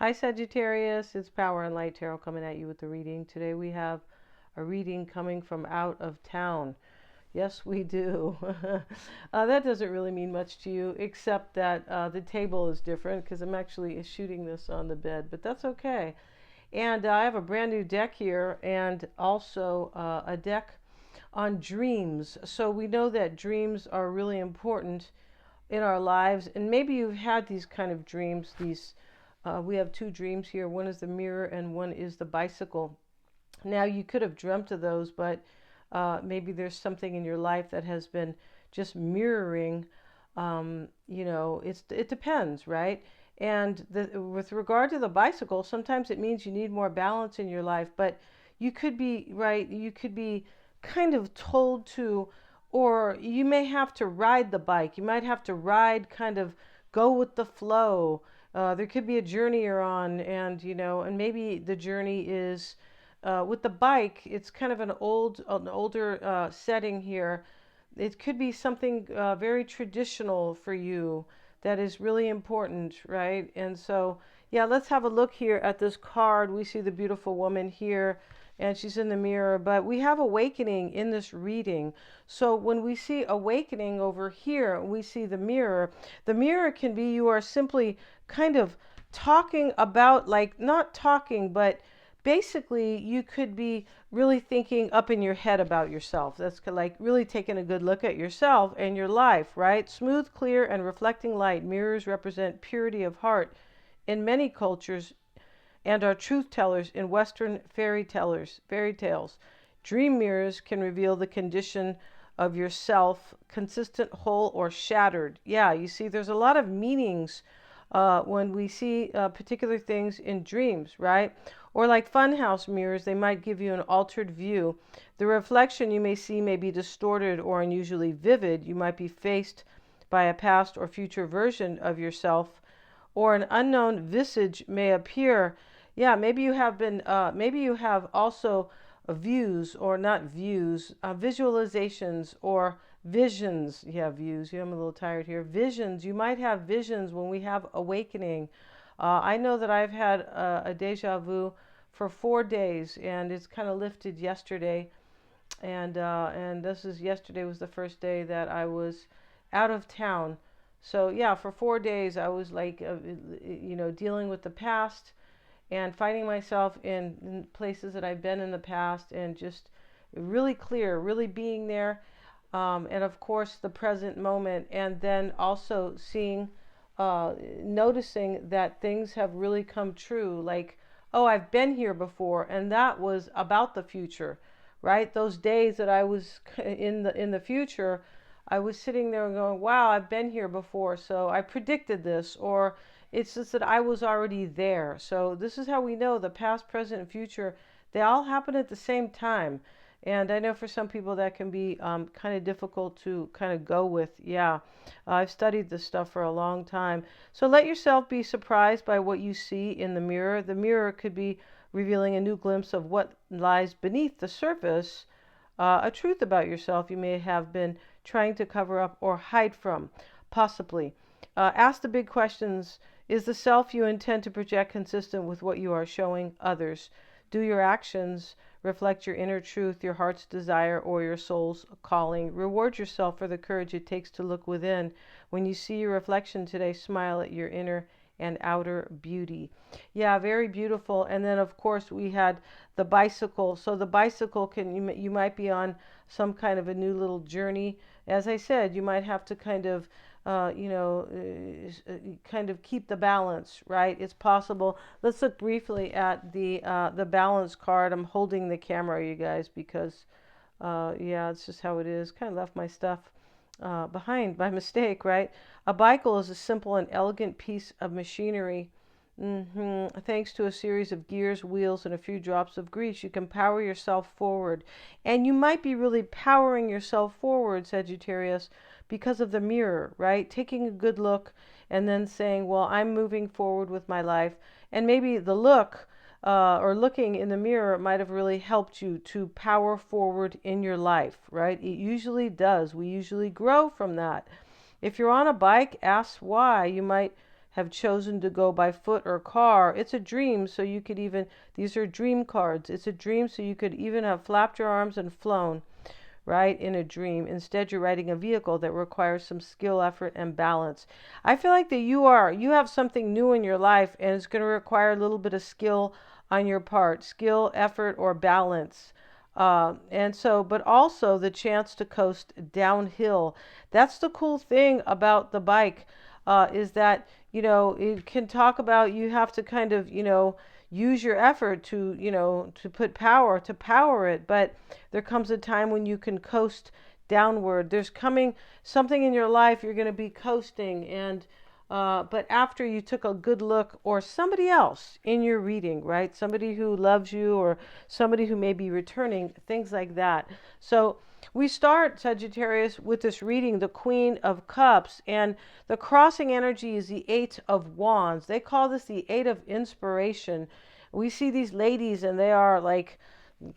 Hi, Sagittarius. It's Power and Light Tarot coming at you with the reading. Today we have a reading coming from out of town. Yes, we do. That doesn't really mean much to you, except that the table is different because I'm actually shooting this on the bed, but that's okay. And I have a brand new deck here and also a deck on dreams. So we know that dreams are really important in our lives, and maybe you've had these kind of dreams. We have two dreams here. One is the mirror and one is the bicycle. Now you could have dreamt of those, but maybe there's something in your life that has been just mirroring. It depends, right? And with regard to the bicycle, sometimes it means you need more balance in your life, but you could be right. You could be kind of told to, or you may have to ride the bike. You might have to ride, kind of go with the flow. There could be a journey you're on, and maybe the journey is with the bike. It's kind of an older setting here. It could be something very traditional for you that is really important, right? And so, yeah, let's have a look here at this card. We see the beautiful woman here, and she's in the mirror, but we have awakening in this reading. So when we see awakening over here, we see the mirror. The mirror can be you are simply kind of talking about, like, not talking, but basically you could be really thinking up in your head about yourself. That's like really taking a good look at yourself and your life, right? Smooth, clear, and reflecting light. Mirrors represent purity of heart in many cultures and are truth tellers in Western fairy tales. Dream mirrors can reveal the condition of yourself, consistent, whole, or shattered. Yeah, you see, there's a lot of meanings when we see particular things in dreams, right? Or like funhouse mirrors, they might give you an altered view. The reflection you may see may be distorted or unusually vivid. You might be faced by a past or future version of yourself, or an unknown visage may appear. Yeah, maybe you have also views, or not views, visualizations or visions. You have views. I'm a little tired here. Visions. You might have visions when we have awakening. I know that I've had a deja vu for 4 days, and it's kind of lifted yesterday. And yesterday was the first day that I was out of town. So yeah, for 4 days I was like, dealing with the past and finding myself in places that I've been in the past, and just really clear, really being there, and of course the present moment, and then also seeing, noticing that things have really come true. Like, oh, I've been here before, and that was about the future, right? Those days that I was in the future, I was sitting there and going, wow, I've been here before, so I predicted this, or it's just that I was already there. So this is how we know the past, present, and future, they all happen at the same time. And I know for some people that can be kind of difficult to kind of go with. Yeah, I've studied this stuff for a long time. So let yourself be surprised by what you see in the mirror. The mirror could be revealing a new glimpse of what lies beneath the surface, a truth about yourself you may have been trying to cover up or hide from, possibly. Ask the big questions. Is the self you intend to project consistent with what you are showing others? Do your actions reflect your inner truth, your heart's desire, or your soul's calling? Reward yourself for the courage it takes to look within. When you see your reflection today, smile at your inner and outer beauty. Yeah, very beautiful. And then of course we had the bicycle. So the bicycle you might be on some kind of a new little journey. As I said, you might have to kind of kind of keep the balance, right? It's possible. Let's look briefly at the balance card. I'm holding the camera, you guys, because yeah, it's just how it is. Kind of left my stuff behind by mistake, right? A bicycle is a simple and elegant piece of machinery. Thanks to a series of gears, wheels, and a few drops of grease, you can power yourself forward. And you might be really powering yourself forward, Sagittarius, because of the mirror, right? Taking a good look and then saying, well, I'm moving forward with my life. And maybe the look or looking in the mirror might have really helped you to power forward in your life, right? It usually does. We usually grow from that. If you're on a bike, ask why. You might have chosen to go by foot or car. It's a dream, so you could even, these are dream cards. It's a dream, so you could even have flapped your arms and flown, right, in a dream. Instead, you're riding a vehicle that requires some skill, effort, and balance. I feel like that you have something new in your life, and it's going to require a little bit of skill on your part, skill, effort, or balance. And so, but also the chance to coast downhill. That's the cool thing about the bike, is that, it can talk about you have to kind of, use your effort to, to power it. But there comes a time when you can coast downward. There's coming something in your life you're going to be coasting, and but after you took a good look, or somebody else in your reading, right? Somebody who loves you, or somebody who may be returning, things like that. So we start, Sagittarius, with this reading, the Queen of Cups, and the crossing energy is the Eight of Wands. They call this the Eight of Inspiration. We see these ladies, and they are like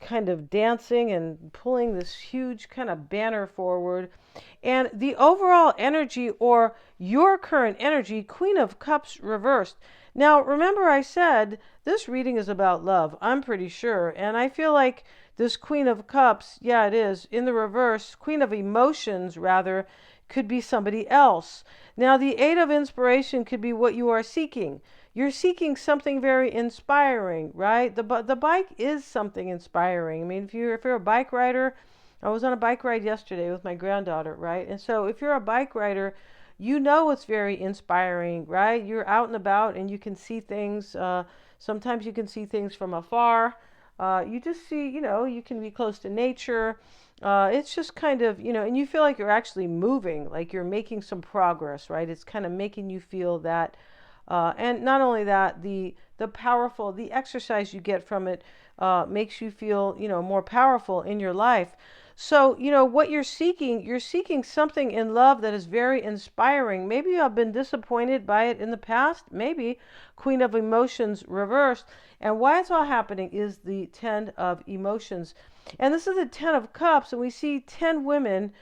kind of dancing and pulling this huge kind of banner forward. And the overall energy, or your current energy, Queen of Cups reversed. Now, remember I said this reading is about love, I'm pretty sure. And I feel like this Queen of Cups, yeah, it is, in the reverse, Queen of Emotions, rather, could be somebody else. Now, the Eight of Inspiration could be what you are seeking. You're seeking something very inspiring, right? The bike is something inspiring. I mean, if you're a bike rider, I was on a bike ride yesterday with my granddaughter, right? And so if you're a bike rider, you know it's very inspiring, right? You're out and about and you can see things. Sometimes you can see things from afar. You just see, you can be close to nature. It's just kind of, and you feel like you're actually moving, like you're making some progress, right? It's kind of making you feel that. And not only that, the exercise you get from it makes you feel, more powerful in your life. So, what you're seeking something in love that is very inspiring. Maybe you have been disappointed by it in the past. Maybe Queen of Emotions reversed. And why it's all happening is the Ten of Emotions. And this is the Ten of Cups, and we see 10 women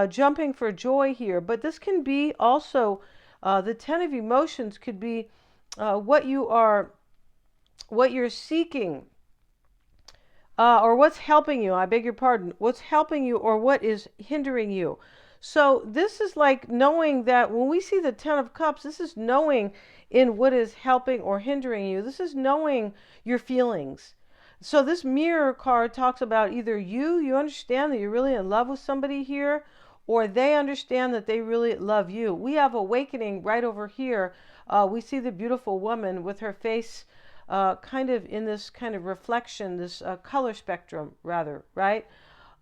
jumping for joy here. But this can be also, the Ten of Emotions could be what you're seeking. Or what's helping you, I beg your pardon, what's helping you or what is hindering you. So this is like knowing that when we see the Ten of Cups, this is knowing in what is helping or hindering you. This is knowing your feelings. So this Mirror card talks about either you understand that you're really in love with somebody here, or they understand that they really love you. We have Awakening right over here. We see the beautiful woman with her face kind of in this kind of reflection, this color spectrum, rather, right?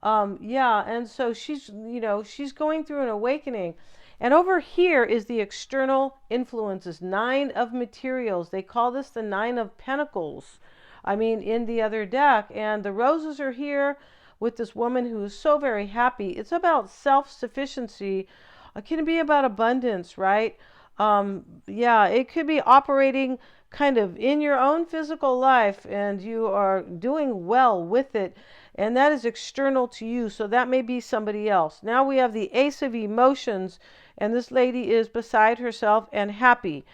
Yeah, and so she's going through an awakening. And over here is the external influences, 9 of materials. They call this the 9 of Pentacles. I mean, in the other deck. And the roses are here with this woman who is so very happy. It's about self-sufficiency. It can be about abundance, right? Yeah, it could be operating kind of in your own physical life, and you are doing well with it, and that is external to you. So that may be somebody else. Now we have the Ace of Emotions, and this lady is beside herself and happy.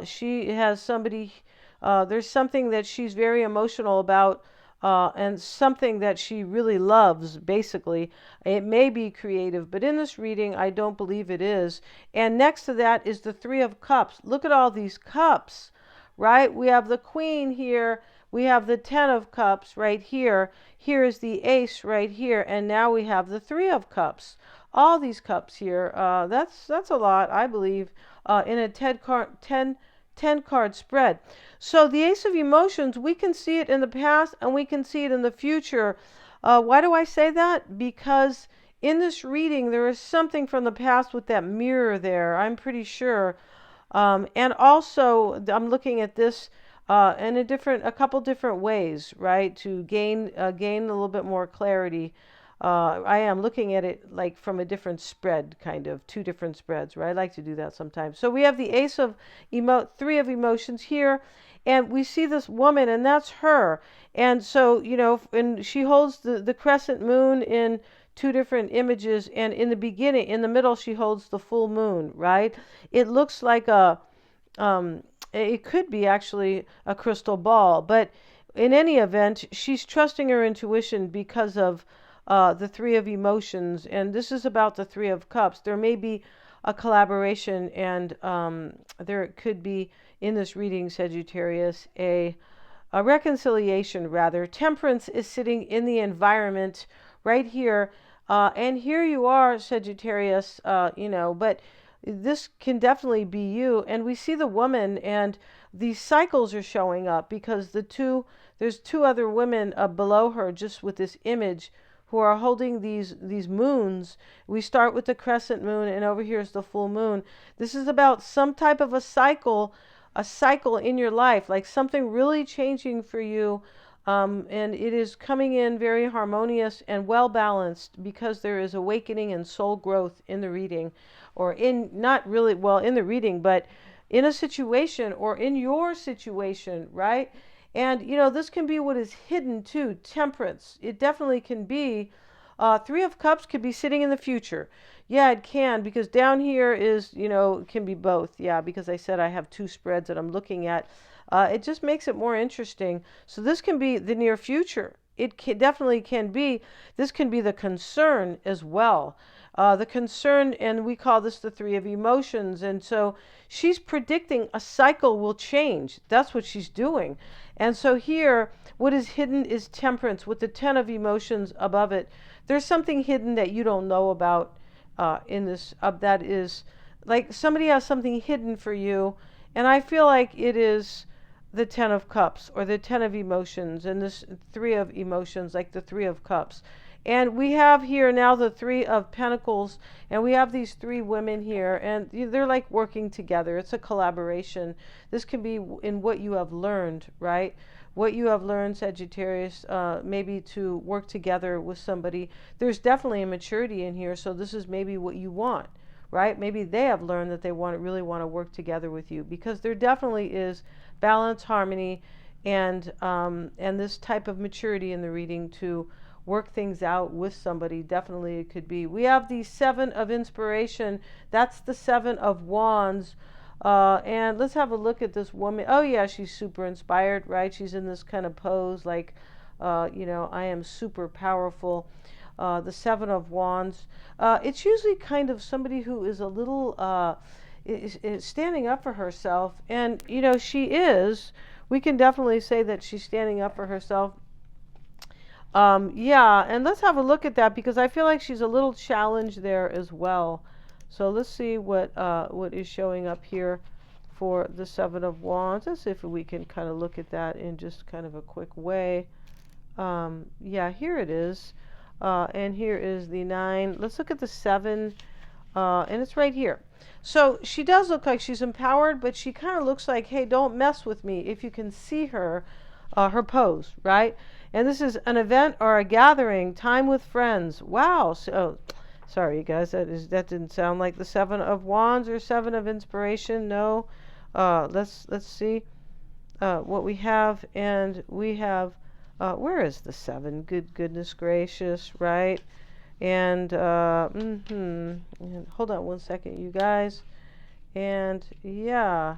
She has somebody, there's something that she's very emotional about, and something that she really loves, basically. It may be creative, but in this reading, I don't believe it is. And next to that is the Three of Cups. Look at all these cups, right? We have the Queen here. We have the Ten of Cups right here. Here is the Ace right here. And now we have the Three of Cups. All these cups here. That's a lot, I believe, in a 10-card spread. So the Ace of Emotions, we can see it in the past and we can see it in the future. Why do I say that? Because in this reading, there is something from the past with that mirror there, I'm pretty sure. And also, I'm looking at this in a couple different ways, right? To gain a little bit more clarity. I am looking at it like from a different spread, kind of 2 different spreads, right? I like to do that sometimes. So we have the Ace of Three of Emotions here, and we see this woman, and that's her. And so, and she holds the crescent moon in 2 different images, and in the middle, she holds the full moon, right? It looks like um, it could be actually a crystal ball, but in any event, she's trusting her intuition because of the Three of Emotions, and this is about the Three of Cups. There may be a collaboration, and there could be in this reading, Sagittarius, a reconciliation rather. Temperance is sitting in the environment right here. And here you are, Sagittarius, but this can definitely be you. And we see the woman, and these cycles are showing up because there's two other women below her, just with this image, who are holding these moons. We start with the crescent moon, and over here is the full moon. This is about some type of a cycle in your life, like something really changing for you. And it is coming in very harmonious and well balanced because there is awakening and soul growth in the reading, or in not really well in the reading, but in a situation or in your situation, right? And this can be what is hidden too. Temperance. It definitely can be. Three of Cups could be sitting in the future. Yeah, it can, because down here is, it can be both. Yeah, because I said I have two spreads that I'm looking at. It just makes it more interesting. So this can be the near future. Definitely can be. This can be the concern as well. The concern, and we call this the Three of Emotions. And so she's predicting a cycle will change. That's what she's doing. And so here, what is hidden is temperance with the Ten of Emotions above it. There's something hidden that you don't know about in this. That is like somebody has something hidden for you. And I feel like it is the Ten of Cups or the Ten of Emotions, and this Three of Emotions, like the Three of Cups. And we have here now the Three of Pentacles, and we have these three women here, and they're like working together. It's a collaboration. This can be in what you have learned, right? What you have learned, Sagittarius, maybe to work together with somebody. There's definitely a maturity in here, so this is maybe what you want, right? Maybe they have learned that they really want to work together with you, because there definitely is balance, harmony, and this type of maturity in the reading to work things out with somebody. Definitely it could be. We have the Seven of Inspiration. That's the Seven of Wands. And let's have a look at this woman. Oh yeah, she's super inspired, right? She's in this kind of pose like, I am super powerful. The Seven of Wands. It's usually kind of somebody who is a little is standing up for herself, and she is. We can definitely say that she's standing up for herself. Yeah, and let's have a look at that, because I feel like she's a little challenged there as well. So let's see what is showing up here for the Seven of Wands. Let's see if we can kind of look at that in just kind of a quick way. Yeah, here it is. And here is the 9. Let's look at the 7. And it's right here. So she does look like she's empowered, but she kind of looks like, hey, don't mess with me. If you can see her pose, right? And this is an event or a gathering, time with friends. Wow. So, sorry, you guys, that didn't sound like the Seven of Wands or Seven of Inspiration. No. Let's see what we have. And we have, where is the 7? Goodness gracious, right? And hold on one second, you guys. And yeah,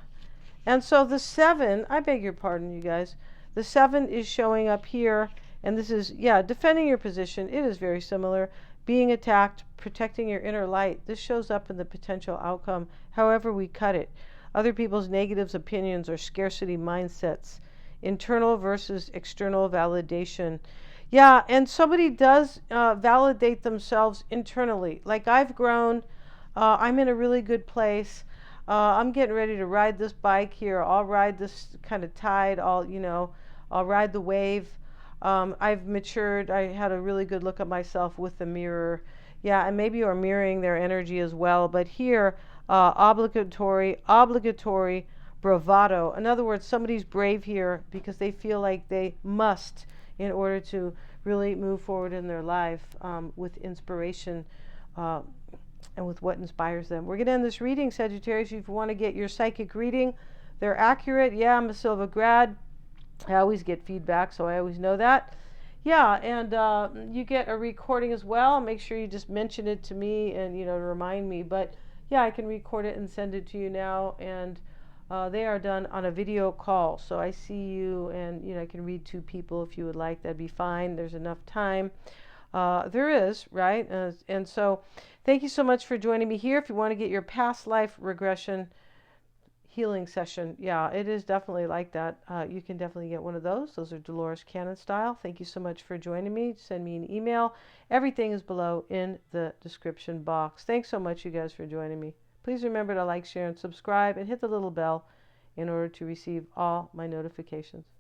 and so the 7, I beg your pardon, you guys, the 7 is showing up here, and this is, yeah, defending your position. It is very similar. Being attacked, protecting your inner light. This shows up in the potential outcome, however we cut it. Other people's negatives, opinions, or scarcity mindsets. Internal versus external validation. Yeah, and somebody does validate themselves internally. Like, I've grown. I'm in a really good place. I'm getting ready to ride this bike here. I'll ride this kind of tide. I'll ride the wave. I've matured. I had a really good look at myself with the mirror. Yeah, and maybe you're mirroring their energy as well. But here, obligatory bravado. In other words, somebody's brave here because they feel like they must, in order to really move forward in their life with inspiration and with what inspires them. We're going to end this reading, Sagittarius. If you want to get your psychic reading, they're accurate. Yeah, I'm a Silva grad. I always get feedback, so I always know that. Yeah, and you get a recording as well. Make sure you just mention it to me and, remind me. But yeah, I can record it and send it to you now. And They are done on a video call, so I see you, and I can read two people if you would like. That'd be fine. There's enough time. There is, right? And so, thank you so much for joining me here. If you want to get your past life regression healing session, yeah, it is definitely like that. You can definitely get one of those. Those are Dolores Cannon style. Thank you so much for joining me. Send me an email. Everything is below in the description box. Thanks so much, you guys, for joining me. Please remember to like, share, and subscribe, and hit the little bell in order to receive all my notifications.